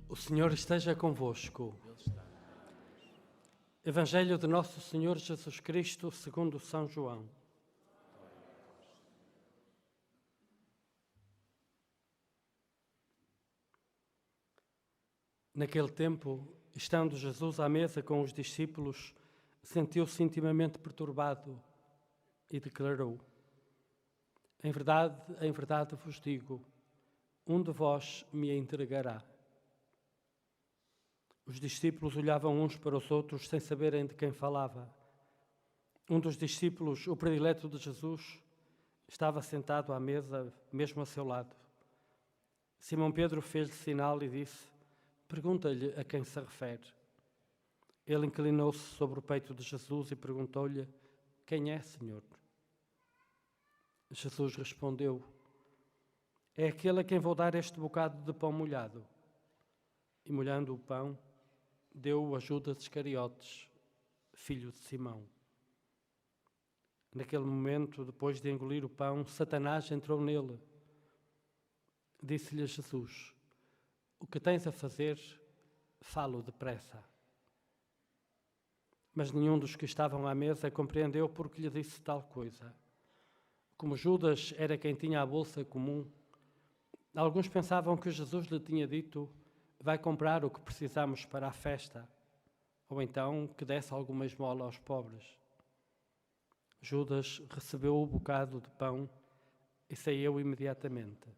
O Senhor esteja convosco. Evangelho de Nosso Senhor Jesus Cristo, segundo São João. Naquele tempo, estando Jesus à mesa com os discípulos, sentiu-se intimamente perturbado e declarou: em verdade vos digo, um de vós me entregará. Os discípulos olhavam uns para os outros sem saberem de quem falava. Um dos discípulos, o predileto de Jesus, estava sentado à mesa, mesmo a seu lado. Simão Pedro fez-lhe sinal e disse: pergunta-lhe a quem se refere. Ele inclinou-se sobre o peito de Jesus e perguntou-lhe: quem é, Senhor? Jesus respondeu: é aquele a quem vou dar este bocado de pão molhado. E molhando o pão, deu-o a Judas Iscariotes, filho de Simão. Naquele momento, depois de engolir o pão, Satanás entrou nele. Disse-lhe Jesus: o que tens a fazer, fala-o depressa. Mas nenhum dos que estavam à mesa compreendeu porque lhe disse tal coisa. Como Judas era quem tinha a bolsa comum, alguns pensavam que Jesus lhe tinha dito: vai comprar o que precisamos para a festa, ou então que desse alguma esmola aos pobres. Judas recebeu o bocado de pão e saiu imediatamente.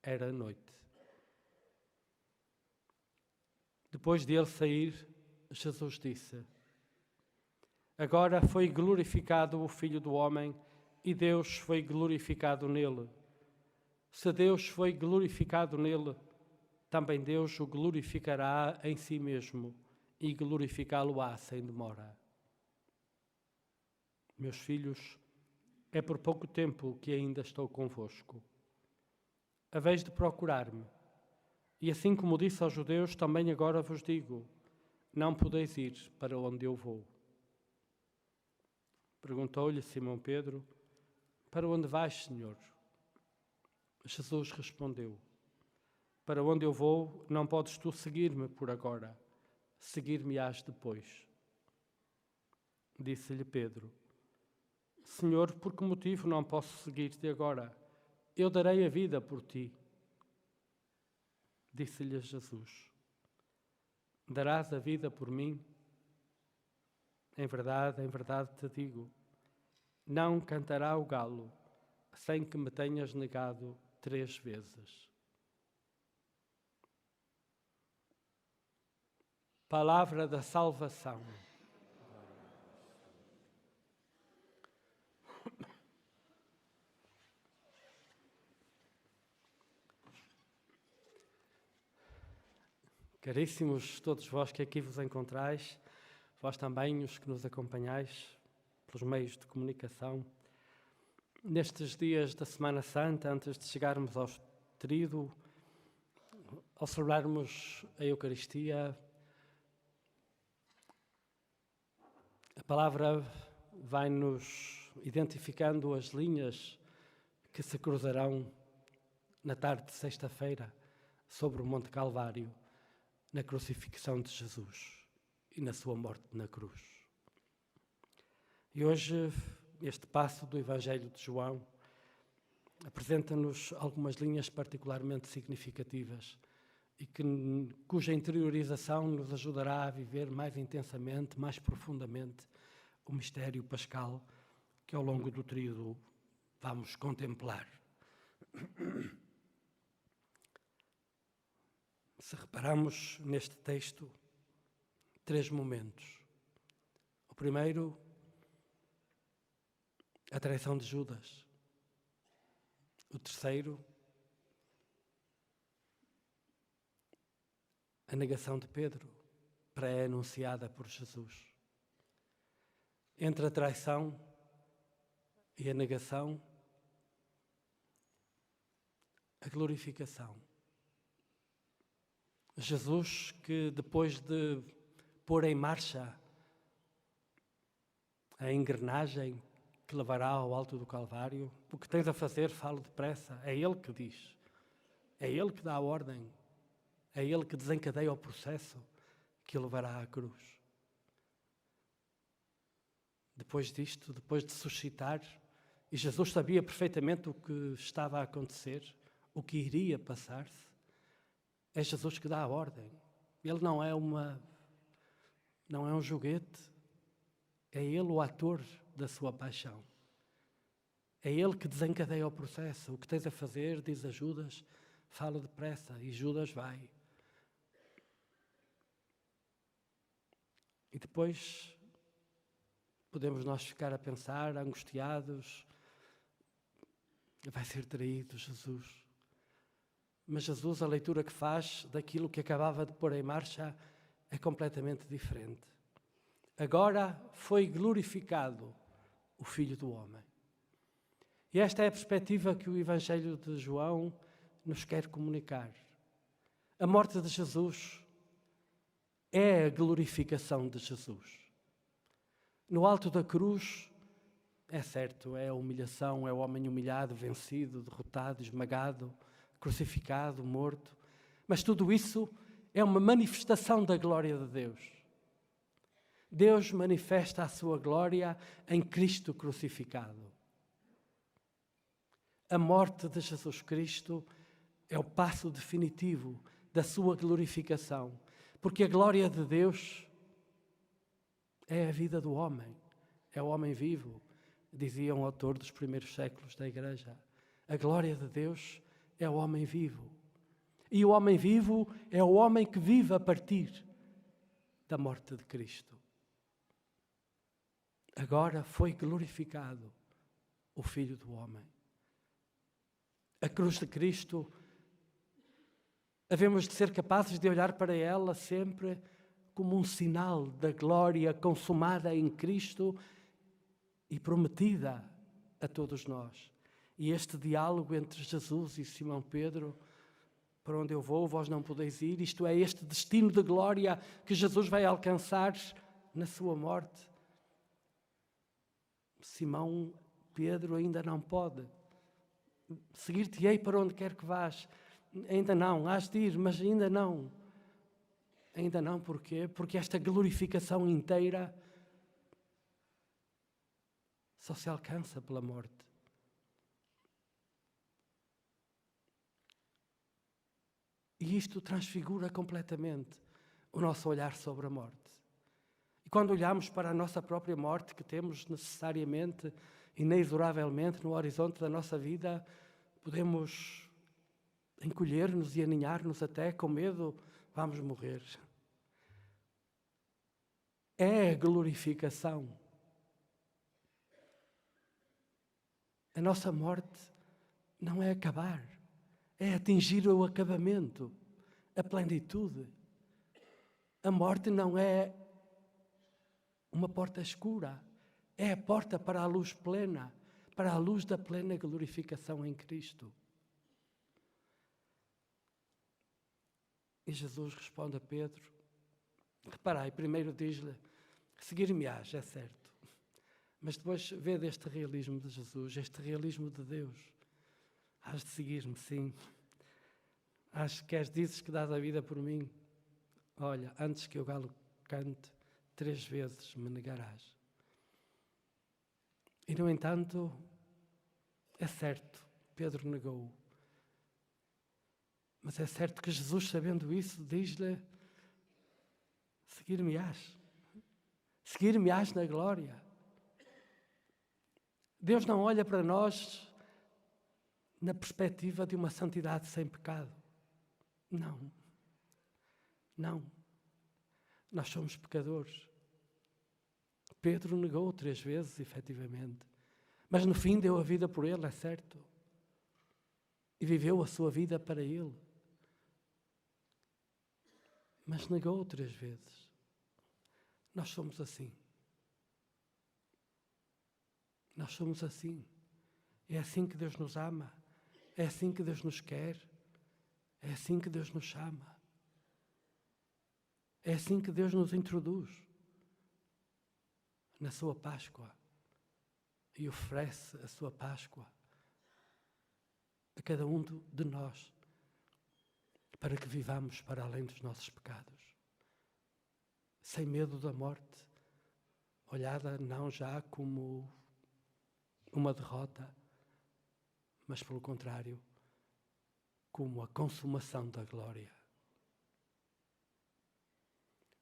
Era noite. Depois de ele sair, Jesus disse: agora foi glorificado o Filho do Homem e Deus foi glorificado nele. Se Deus foi glorificado nele, também Deus o glorificará em si mesmo e glorificá-lo-á sem demora. Meus filhos, é por pouco tempo que ainda estou convosco. Haveis de procurar-me, e assim como disse aos judeus, também agora vos digo: não podeis ir para onde eu vou. Perguntou-lhe Simão Pedro: para onde vais, Senhor? Jesus respondeu: para onde eu vou, não podes tu seguir-me por agora, seguir-me-ás depois. Disse-lhe Pedro: Senhor, por que motivo não posso seguir-te agora? Eu darei a vida por ti. Disse-lhe Jesus: darás a vida por mim? Em verdade te digo, não cantará o galo sem que me tenhas negado 3 vezes. Palavra da salvação. Caríssimos todos vós que aqui vos encontrais, vós também os que nos acompanhais pelos meios de comunicação, nestes dias da Semana Santa, antes de chegarmos ao Tríduo, ao celebrarmos a Eucaristia, a palavra vai-nos identificando as linhas que se cruzarão na tarde de sexta-feira sobre o Monte Calvário, na crucifixão de Jesus e na sua morte na cruz. E hoje, este passo do Evangelho de João apresenta-nos algumas linhas particularmente significativas e cuja interiorização nos ajudará a viver mais intensamente, mais profundamente, o mistério pascal que ao longo do tríduo vamos contemplar. Se reparamos neste texto, 3 momentos. O primeiro, a traição de Judas. O terceiro, a negação de Pedro, pré-anunciada por Jesus. Entre a traição e a negação, a glorificação. Jesus, que depois de pôr em marcha a engrenagem que levará ao alto do Calvário, o que tens a fazer, fala depressa. É Ele que diz, é Ele que dá a ordem, É Ele que desencadeia o processo que o levará à cruz. Depois disto, depois de suscitar, e Jesus sabia perfeitamente o que estava a acontecer, o que iria passar-se, é Jesus que dá a ordem. Ele não é um joguete, é Ele o ator da sua paixão. É Ele que desencadeia o processo. O que tens a fazer, diz a Judas, fala depressa, e Judas vai. E depois podemos nós ficar a pensar, angustiados, vai ser traído Jesus. Mas Jesus, a leitura que faz daquilo que acabava de pôr em marcha é completamente diferente. Agora foi glorificado o Filho do Homem. E esta é a perspectiva que o Evangelho de João nos quer comunicar. A morte de Jesus é a glorificação de Jesus. No alto da cruz, é certo, é a humilhação, é o homem humilhado, vencido, derrotado, esmagado, crucificado, morto. Mas tudo isso é uma manifestação da glória de Deus. Deus manifesta a sua glória em Cristo crucificado. A morte de Jesus Cristo é o passo definitivo da sua glorificação, porque a glória de Deus é a vida do homem, é o homem vivo, dizia um autor dos primeiros séculos da Igreja. A glória de Deus é o homem vivo. E o homem vivo é o homem que vive a partir da morte de Cristo. Agora foi glorificado o Filho do Homem. A cruz de Cristo, havemos de ser capazes de olhar para ela sempre como um sinal da glória consumada em Cristo e prometida a todos nós. E este diálogo entre Jesus e Simão Pedro, para onde eu vou, vós não podeis ir, isto é, este destino de glória que Jesus vai alcançar na sua morte. Simão Pedro ainda não pode. Seguir-te-ei para onde quer que vás. Ainda não, hás de ir, mas ainda não. Ainda não, porquê? Porque esta glorificação inteira só se alcança pela morte. E isto transfigura completamente o nosso olhar sobre a morte. E quando olhamos para a nossa própria morte, que temos necessariamente, inexoravelmente, no horizonte da nossa vida, podemos encolher-nos e aninhar-nos até com medo, vamos morrer. É a glorificação. A nossa morte não é acabar, é atingir o acabamento, a plenitude. A morte não é uma porta escura, é a porta para a luz plena, para a luz da plena glorificação em Cristo. E Jesus responde a Pedro, reparai, primeiro diz-lhe, seguir-me-ás, é certo. Mas depois vê deste realismo de Jesus, este realismo de Deus. Hás de seguir-me, sim. Dizes que dás a vida por mim. Olha, antes que o galo cante, 3 vezes me negarás. E, no entanto, é certo, Pedro negou. Mas é certo que Jesus, sabendo isso, diz-lhe, seguir-me-ás. Seguir-me-ás na glória. Deus não olha para nós na perspectiva de uma santidade sem pecado. Não. Não. Nós somos pecadores. Pedro negou 3 vezes, efetivamente. Mas no fim deu a vida por ele, é certo. E viveu a sua vida para ele. Mas negou 3 vezes. Nós somos assim. Nós somos assim. É assim que Deus nos ama. É assim que Deus nos quer. É assim que Deus nos chama. É assim que Deus nos introduz na sua Páscoa e oferece a sua Páscoa a cada um de nós. para que vivamos para além dos nossos pecados, sem medo da morte, olhada não já como uma derrota, mas pelo contrário, como a consumação da glória.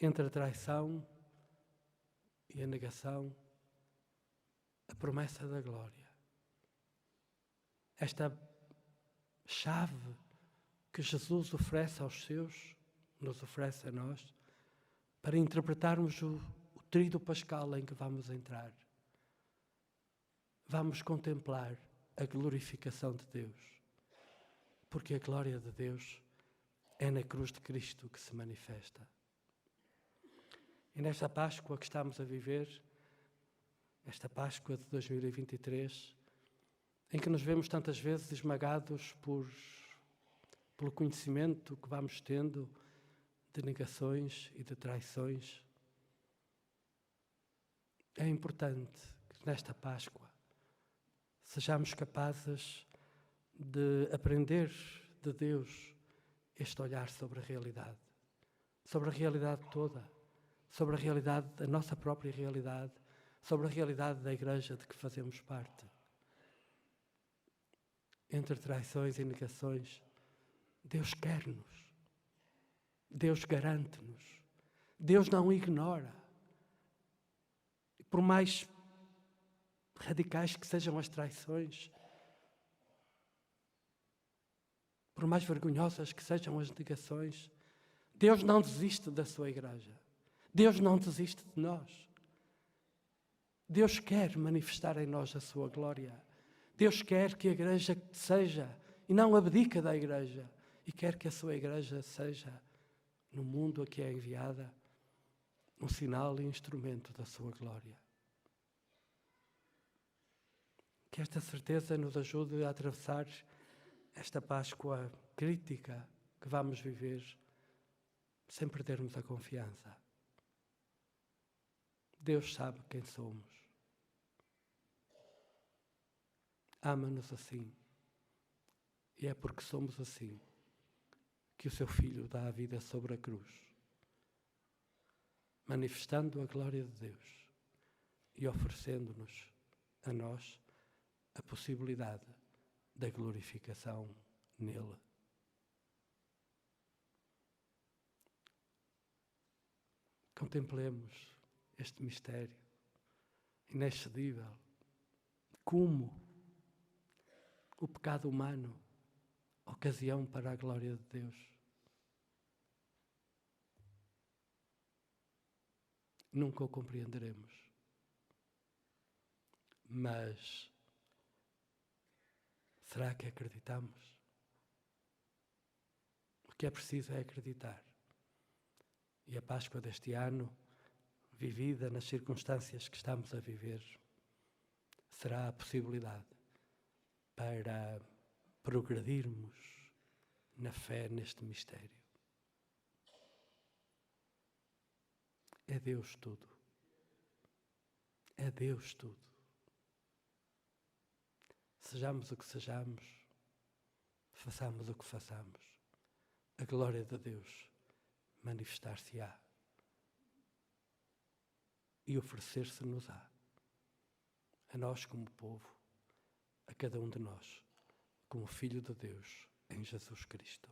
Entre a traição e a negação, a promessa da glória. Esta chave que Jesus oferece aos seus, nos oferece a nós, para interpretarmos o tríduo pascal em que vamos entrar. Vamos contemplar a glorificação de Deus, porque a glória de Deus é na cruz de Cristo que se manifesta. E nesta Páscoa que estamos a viver, esta Páscoa de 2023, em que nos vemos tantas vezes esmagados pelo conhecimento que vamos tendo de negações e de traições, é importante que nesta Páscoa sejamos capazes de aprender de Deus este olhar sobre a realidade toda, sobre a realidade da nossa própria realidade, sobre a realidade da Igreja de que fazemos parte. Entre traições e negações, Deus quer-nos, Deus garante-nos, Deus não ignora. Por mais radicais que sejam as traições, por mais vergonhosas que sejam as negações, Deus não desiste da sua Igreja. Deus não desiste de nós. Deus quer manifestar em nós a sua glória. Deus quer que a Igreja seja, e não abdica da Igreja, e quer que a sua Igreja seja, no mundo a que é enviada, um sinal e instrumento da sua glória. Que esta certeza nos ajude a atravessar esta Páscoa crítica que vamos viver, sem perdermos a confiança. Deus sabe quem somos. Ama-nos assim. E é porque somos assim que o seu Filho dá a vida sobre a cruz, manifestando a glória de Deus e oferecendo-nos a nós a possibilidade da glorificação nele. Contemplemos este mistério inexcedível, como o pecado humano, ocasião para a glória de Deus. Nunca o compreenderemos, mas será que acreditamos? O que é preciso é acreditar. E a Páscoa deste ano, vivida nas circunstâncias que estamos a viver, será a possibilidade para progredirmos na fé neste mistério. É Deus tudo. É Deus tudo. Sejamos o que sejamos, façamos o que façamos, a glória de Deus manifestar-se-á e oferecer-se-nos-á, a nós como povo, a cada um de nós, como Filho de Deus em Jesus Cristo.